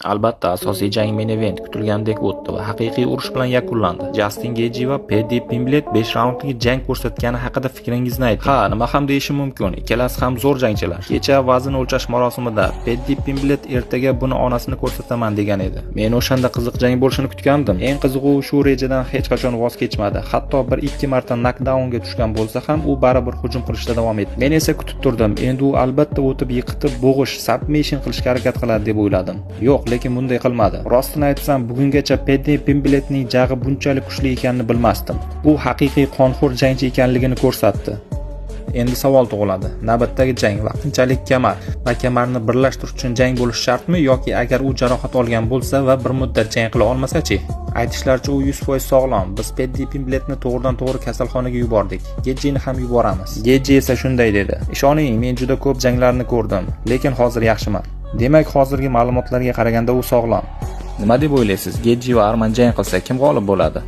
Albatta, asosiy jang main event kutilgandek o'tdi va haqiqiy urush bilan yakunlandi. Jastin Getji va Paddy Pimblett 5 raundlik jang ko'rsatgani haqida fikringizni ayting. Ha, nima ham deyishim mumkin. Ikkalasi ham zo'r jangchilar. Kecha vazn o'lchash marosimida Paddy Pimblett ertaga buni onasini ko'rsataman degan edi. Men o'shanda qiziq jang bo'lishini kutgandim. Eng qizig'i shu rejadan hech qachon voz kechmadi. Hatto 1-2 marta knockdownga tushgan bo'lsa ham u baribir hujum qilishda davom etdi. Men esa kutib turdim. Endi u albatta o'tib yiqitib bo'g'ish, submission qilishga harakat qiladi deb o'yladim. Yo'q, lekin bunday qilmadi. Rostini aytsam, bugungacha Paddy Pimblettning jag'i bunchalik kuchli ekanini bilmasdim. Bu haqiqiy qonxo'r jangchi ekanligini ko'rsatdi. Endi savol tug'iladi. Navbatdagi jang vaqtinchalik kamar va kamarni birlashtirish uchun jang bo'lishi shartmi yoki agar u jarohat olgan bo'lsa va bir muddat jang qila olmasa-chi? Aytishlaricha u 100% sog'lom. Biz Paddy Pimblettni to'g'ridan-to'g'ri kasalxonaga yubordik. Getjini ham yuboramiz. Getji esa shunday dedi. Ishoning, men juda ko'p janglarni ko'rdim, lekin hozir yaxshiman. Demak, hozirgi ma'lumotlarga qaraganda u sog'lom. Nima deb o'ylaysiz? Getji va Arman jang qilsa kim g'olib bo'ladi?